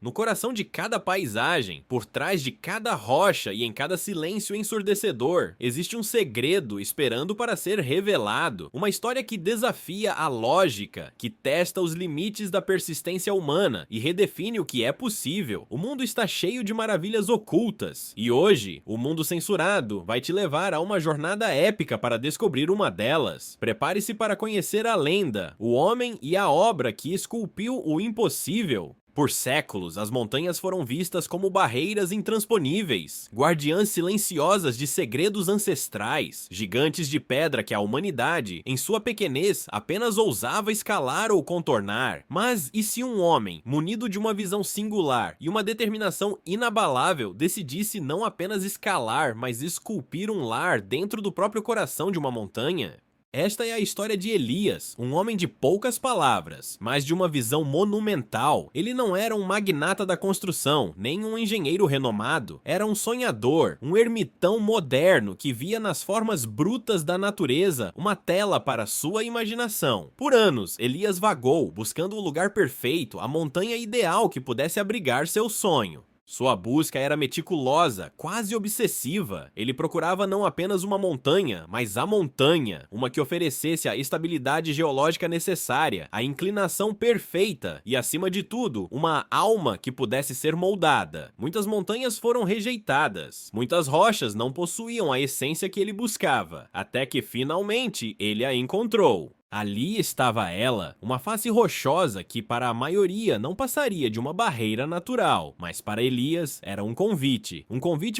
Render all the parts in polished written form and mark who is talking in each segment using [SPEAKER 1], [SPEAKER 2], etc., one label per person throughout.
[SPEAKER 1] No coração de cada paisagem, por trás de cada rocha e em cada silêncio ensurdecedor, existe um segredo esperando para ser revelado. Uma história que desafia a lógica, que testa os limites da persistência humana e redefine o que é possível. O mundo está cheio de maravilhas ocultas, e hoje, o Mundo Censurado vai te levar a uma jornada épica para descobrir uma delas. Prepare-se para conhecer a lenda, o homem e a obra que esculpiu o impossível. Por séculos, as montanhas foram vistas como barreiras intransponíveis, guardiãs silenciosas de segredos ancestrais, gigantes de pedra que a humanidade, em sua pequenez, apenas ousava escalar ou contornar. Mas e se um homem, munido de uma visão singular e uma determinação inabalável, decidisse não apenas escalar, mas esculpir um lar dentro do próprio coração de uma montanha? Esta é a história de Elias, um homem de poucas palavras, mas de uma visão monumental. Ele não era um magnata da construção, nem um engenheiro renomado. Era um sonhador, um ermitão moderno que via nas formas brutas da natureza uma tela para sua imaginação. Por anos, Elias vagou, buscando o lugar perfeito, a montanha ideal que pudesse abrigar seu sonho. Sua busca era meticulosa, quase obsessiva. Ele procurava não apenas uma montanha, mas a montanha, uma que oferecesse a estabilidade geológica necessária, a inclinação perfeita e, acima de tudo, uma alma que pudesse ser moldada. Muitas montanhas foram rejeitadas, muitas rochas não possuíam a essência que ele buscava, até que finalmente ele a encontrou. Ali estava ela, uma face rochosa que para a maioria não passaria de uma barreira natural, mas para Elias era um convite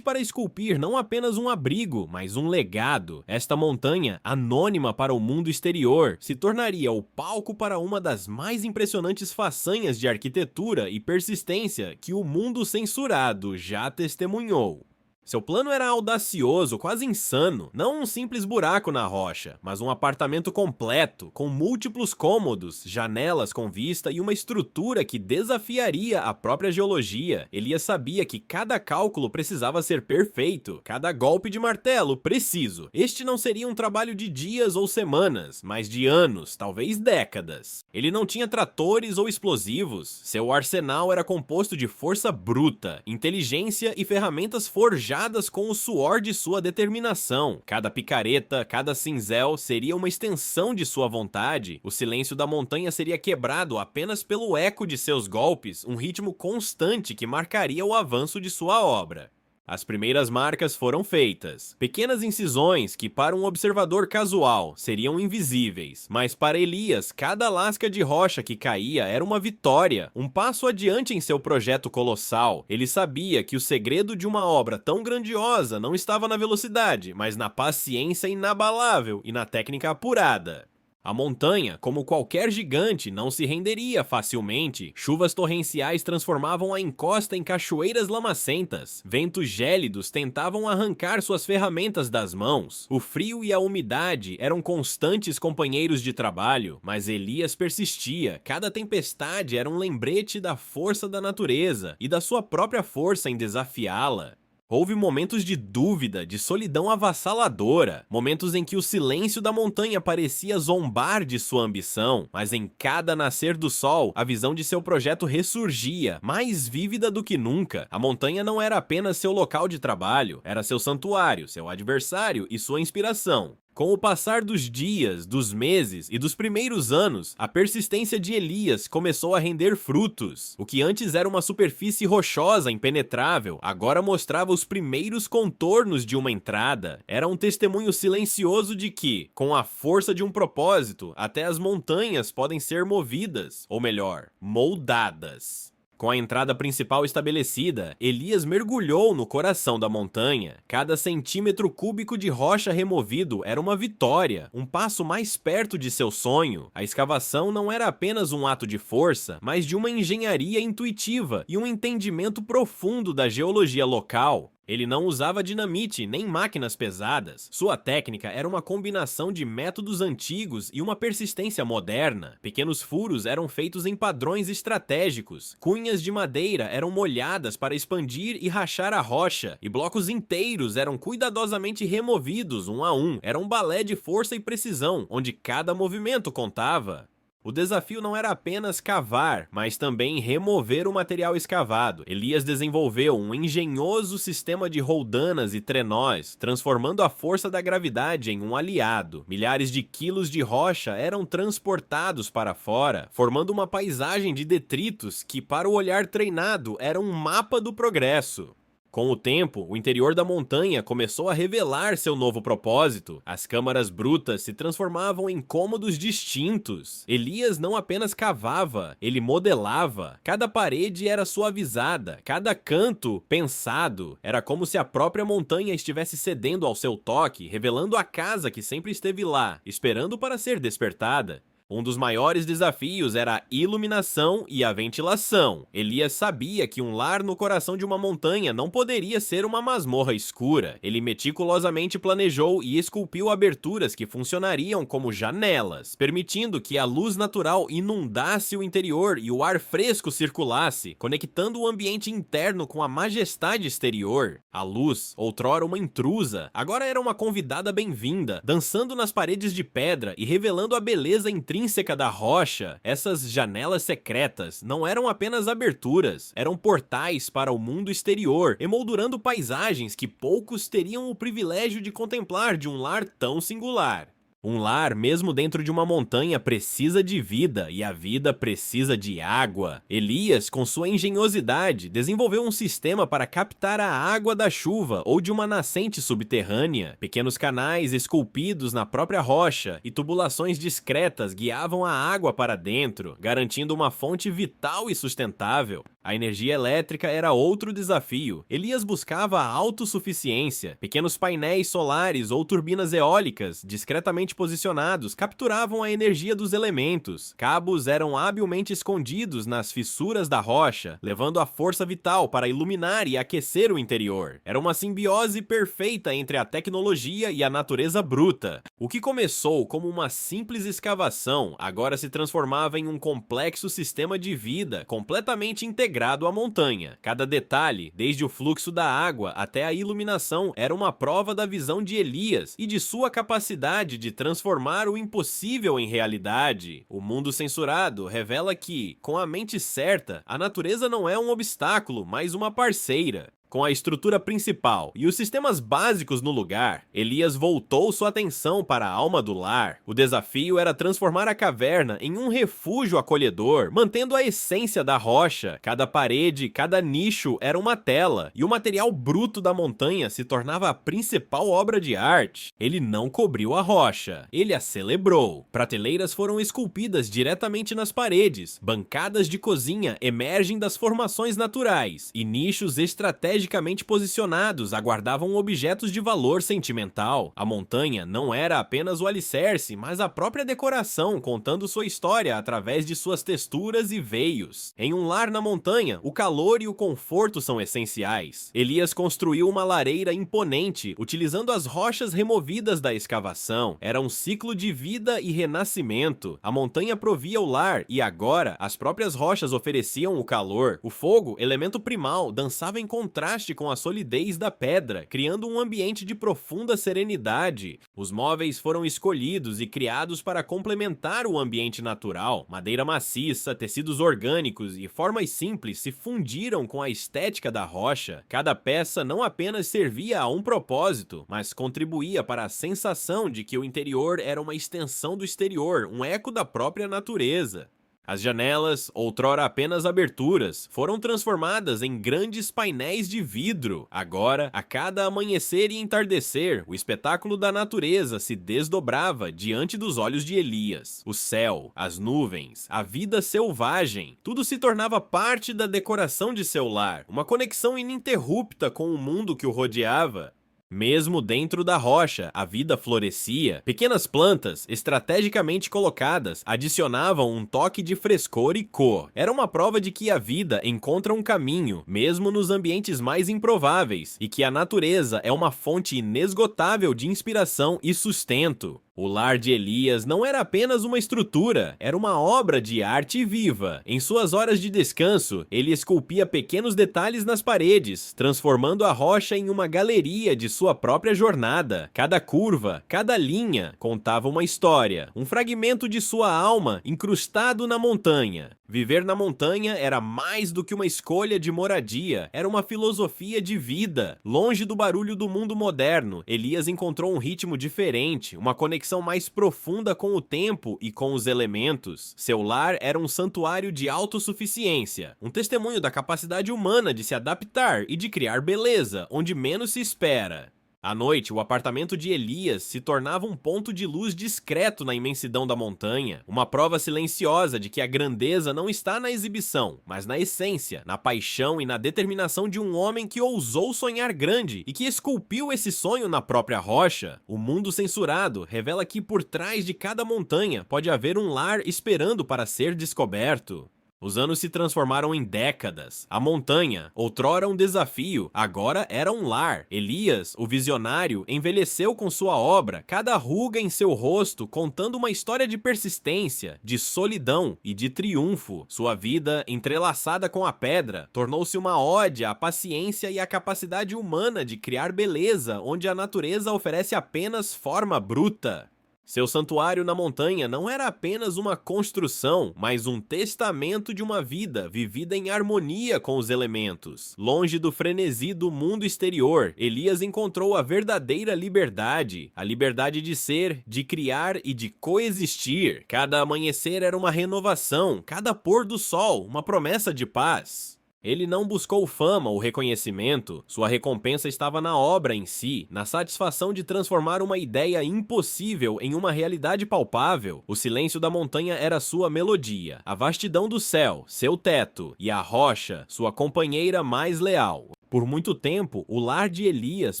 [SPEAKER 1] para esculpir não apenas um abrigo, mas um legado. Esta montanha, anônima para o mundo exterior, se tornaria o palco para uma das mais impressionantes façanhas de arquitetura e persistência que o mundo censurado já testemunhou. Seu plano era audacioso, quase insano, não um simples buraco na rocha, mas um apartamento completo, com múltiplos cômodos, janelas com vista e uma estrutura que desafiaria a própria geologia. Elias sabia que cada cálculo precisava ser perfeito, cada golpe de martelo preciso. Este não seria um trabalho de dias ou semanas, mas de anos, talvez décadas. Ele não tinha tratores ou explosivos, seu arsenal era composto de força bruta, inteligência e ferramentas forjadas com o suor de sua determinação. Cada picareta, cada cinzel seria uma extensão de sua vontade. O silêncio da montanha seria quebrado apenas pelo eco de seus golpes, um ritmo constante que marcaria o avanço de sua obra. As primeiras marcas foram feitas, pequenas incisões que para um observador casual seriam invisíveis, mas para Elias cada lasca de rocha que caía era uma vitória, um passo adiante em seu projeto colossal. Ele sabia que o segredo de uma obra tão grandiosa não estava na velocidade, mas na paciência inabalável e na técnica apurada. A montanha, como qualquer gigante, não se renderia facilmente. Chuvas torrenciais transformavam a encosta em cachoeiras lamacentas. Ventos gélidos tentavam arrancar suas ferramentas das mãos. O frio e a umidade eram constantes companheiros de trabalho, mas Elias persistia. Cada tempestade era um lembrete da força da natureza e da sua própria força em desafiá-la. Houve momentos de dúvida, de solidão avassaladora, momentos em que o silêncio da montanha parecia zombar de sua ambição, mas em cada nascer do sol, a visão de seu projeto ressurgia, mais vívida do que nunca. A montanha não era apenas seu local de trabalho, era seu santuário, seu adversário e sua inspiração. Com o passar dos dias, dos meses e dos primeiros anos, a persistência de Elias começou a render frutos. O que antes era uma superfície rochosa impenetrável, agora mostrava os primeiros contornos de uma entrada. Era um testemunho silencioso de que, com a força de um propósito, até as montanhas podem ser movidas, ou melhor, moldadas. Com a entrada principal estabelecida, Elias mergulhou no coração da montanha. Cada centímetro cúbico de rocha removido era uma vitória, um passo mais perto de seu sonho. A escavação não era apenas um ato de força, mas de uma engenharia intuitiva e um entendimento profundo da geologia local. Ele não usava dinamite nem máquinas pesadas. Sua técnica era uma combinação de métodos antigos e uma persistência moderna. Pequenos furos eram feitos em padrões estratégicos. Cunhas de madeira eram molhadas para expandir e rachar a rocha, e blocos inteiros eram cuidadosamente removidos um a um. Era um balé de força e precisão, onde cada movimento contava. O desafio não era apenas cavar, mas também remover o material escavado. Elias desenvolveu um engenhoso sistema de roldanas e trenós, transformando a força da gravidade em um aliado. Milhares de quilos de rocha eram transportados para fora, formando uma paisagem de detritos que, para o olhar treinado, era um mapa do progresso. Com o tempo, o interior da montanha começou a revelar seu novo propósito. As câmaras brutas se transformavam em cômodos distintos. Elias não apenas cavava, ele modelava. Cada parede era suavizada, cada canto pensado. Era como se a própria montanha estivesse cedendo ao seu toque, revelando a casa que sempre esteve lá, esperando para ser despertada. Um dos maiores desafios era a iluminação e a ventilação. Elias sabia que um lar no coração de uma montanha não poderia ser uma masmorra escura. Ele meticulosamente planejou e esculpiu aberturas que funcionariam como janelas, permitindo que a luz natural inundasse o interior e o ar fresco circulasse, conectando o ambiente interno com a majestade exterior. A luz, outrora uma intrusa, agora era uma convidada bem-vinda, dançando nas paredes de pedra e revelando a beleza intrínseca da rocha. Essas janelas secretas não eram apenas aberturas, eram portais para o mundo exterior, emoldurando paisagens que poucos teriam o privilégio de contemplar de um lar tão singular. Um lar, mesmo dentro de uma montanha, precisa de vida, e a vida precisa de água. Elias, com sua engenhosidade, desenvolveu um sistema para captar a água da chuva ou de uma nascente subterrânea. Pequenos canais esculpidos na própria rocha e tubulações discretas guiavam a água para dentro, garantindo uma fonte vital e sustentável. A energia elétrica era outro desafio. Elias buscava a autossuficiência. Pequenos painéis solares ou turbinas eólicas, discretamente posicionados, capturavam a energia dos elementos. Cabos eram habilmente escondidos nas fissuras da rocha, levando a força vital para iluminar e aquecer o interior. Era uma simbiose perfeita entre a tecnologia e a natureza bruta. O que começou como uma simples escavação, agora se transformava em um complexo sistema de vida, completamente integrado à montanha. Cada detalhe, desde o fluxo da água até a iluminação, era uma prova da visão de Elias e de sua capacidade de transformar o impossível em realidade. O mundo censurado revela que, com a mente certa, a natureza não é um obstáculo, mas uma parceira. Com a estrutura principal e os sistemas básicos no lugar, Elias voltou sua atenção para a alma do lar. O desafio era transformar a caverna em um refúgio acolhedor, mantendo a essência da rocha. Cada parede, cada nicho era uma tela, e o material bruto da montanha se tornava a principal obra de arte. Ele não cobriu a rocha, ele a celebrou. Prateleiras foram esculpidas diretamente nas paredes, bancadas de cozinha emergem das formações naturais, e nichos estratégicos posicionados aguardavam objetos de valor sentimental. A montanha não era apenas o alicerce, mas a própria decoração, contando sua história através de suas texturas e veios. Em um lar na montanha, o calor e o conforto são essenciais. Elias construiu uma lareira imponente, utilizando as rochas removidas da escavação. Era um ciclo de vida e renascimento. A montanha provia o lar e agora as próprias rochas ofereciam o calor. O fogo, elemento primal, dançava em contraste com a solidez da pedra, criando um ambiente de profunda serenidade. Os móveis foram escolhidos e criados para complementar o ambiente natural. Madeira maciça, tecidos orgânicos e formas simples se fundiram com a estética da rocha. Cada peça não apenas servia a um propósito, mas contribuía para a sensação de que o interior era uma extensão do exterior, um eco da própria natureza. As janelas, outrora apenas aberturas, foram transformadas em grandes painéis de vidro. Agora, a cada amanhecer e entardecer, o espetáculo da natureza se desdobrava diante dos olhos de Elias. O céu, as nuvens, a vida selvagem, tudo se tornava parte da decoração de seu lar, uma conexão ininterrupta com o mundo que o rodeava. Mesmo dentro da rocha, a vida florescia. Pequenas plantas, estrategicamente colocadas, adicionavam um toque de frescor e cor. Era uma prova de que a vida encontra um caminho, mesmo nos ambientes mais improváveis, e que a natureza é uma fonte inesgotável de inspiração e sustento. O lar de Elias não era apenas uma estrutura, era uma obra de arte viva. Em suas horas de descanso, ele esculpia pequenos detalhes nas paredes, transformando a rocha em uma galeria de sua própria jornada. Cada curva, cada linha, contava uma história, um fragmento de sua alma incrustado na montanha. Viver na montanha era mais do que uma escolha de moradia, era uma filosofia de vida. Longe do barulho do mundo moderno, Elias encontrou um ritmo diferente, uma conexão mais profunda com o tempo e com os elementos. Seu lar era um santuário de autossuficiência, um testemunho da capacidade humana de se adaptar e de criar beleza onde menos se espera. À noite, o apartamento de Elias se tornava um ponto de luz discreto na imensidão da montanha, uma prova silenciosa de que a grandeza não está na exibição, mas na essência, na paixão e na determinação de um homem que ousou sonhar grande e que esculpiu esse sonho na própria rocha. O mundo censurado revela que por trás de cada montanha pode haver um lar esperando para ser descoberto. Os anos se transformaram em décadas. A montanha, outrora um desafio, agora era um lar. Elias, o visionário, envelheceu com sua obra, cada ruga em seu rosto contando uma história de persistência, de solidão e de triunfo. Sua vida, entrelaçada com a pedra, tornou-se uma ode à paciência e à capacidade humana de criar beleza onde a natureza oferece apenas forma bruta. Seu santuário na montanha não era apenas uma construção, mas um testamento de uma vida vivida em harmonia com os elementos. Longe do frenesi do mundo exterior, Elias encontrou a verdadeira liberdade, a liberdade de ser, de criar e de coexistir. Cada amanhecer era uma renovação, cada pôr do sol uma promessa de paz. Ele não buscou fama ou reconhecimento, sua recompensa estava na obra em si, na satisfação de transformar uma ideia impossível em uma realidade palpável. O silêncio da montanha era sua melodia, a vastidão do céu, seu teto, e a rocha, sua companheira mais leal. Por muito tempo, o lar de Elias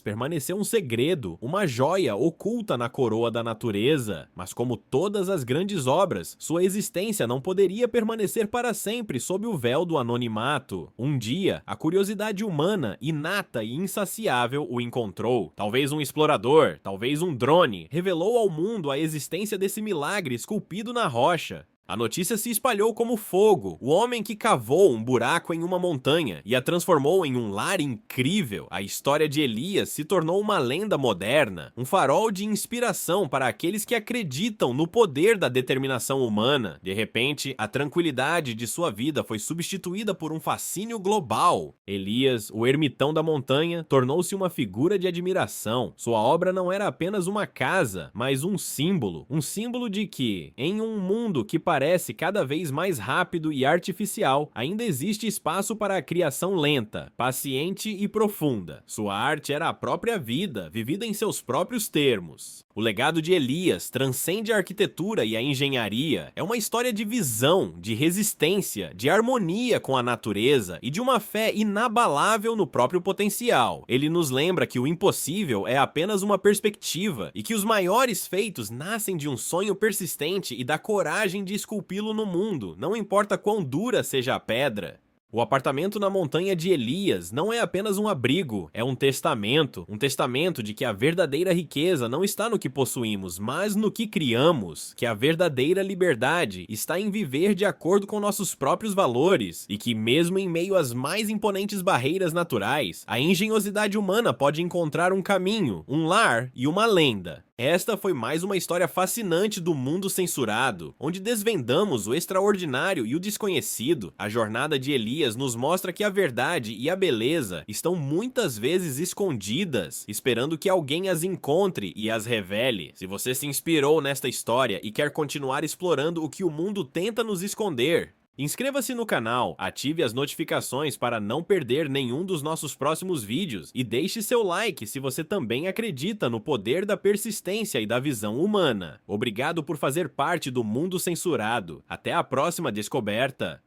[SPEAKER 1] permaneceu um segredo, uma joia oculta na coroa da natureza. Mas como todas as grandes obras, sua existência não poderia permanecer para sempre sob o véu do anonimato. Um dia, a curiosidade humana, inata e insaciável, o encontrou. Talvez um explorador, talvez um drone, revelou ao mundo a existência desse milagre esculpido na rocha. A notícia se espalhou como fogo. O homem que cavou um buraco em uma montanha e a transformou em um lar incrível. A história de Elias se tornou uma lenda moderna, um farol de inspiração para aqueles que acreditam no poder da determinação humana. De repente, a tranquilidade de sua vida foi substituída por um fascínio global. Elias, o ermitão da montanha, tornou-se uma figura de admiração. Sua obra não era apenas uma casa, mas um símbolo de que, em um mundo que parece cada vez mais rápido e artificial, ainda existe espaço para a criação lenta, paciente e profunda. Sua arte era a própria vida, vivida em seus próprios termos. O legado de Elias transcende a arquitetura e a engenharia. É uma história de visão, de resistência, de harmonia com a natureza e de uma fé inabalável no próprio potencial. Ele nos lembra que o impossível é apenas uma perspectiva e que os maiores feitos nascem de um sonho persistente e da coragem de esculpi-lo no mundo, não importa quão dura seja a pedra. O apartamento na montanha de Elias não é apenas um abrigo, é um testamento de que a verdadeira riqueza não está no que possuímos, mas no que criamos, que a verdadeira liberdade está em viver de acordo com nossos próprios valores, e que mesmo em meio às mais imponentes barreiras naturais, a engenhosidade humana pode encontrar um caminho, um lar e uma lenda. Esta foi mais uma história fascinante do mundo censurado, onde desvendamos o extraordinário e o desconhecido. A jornada de Elias nos mostra que a verdade e a beleza estão muitas vezes escondidas, esperando que alguém as encontre e as revele. Se você se inspirou nesta história e quer continuar explorando o que o mundo tenta nos esconder, inscreva-se no canal, ative as notificações para não perder nenhum dos nossos próximos vídeos e deixe seu like se você também acredita no poder da persistência e da visão humana. Obrigado por fazer parte do mundo censurado. Até a próxima descoberta!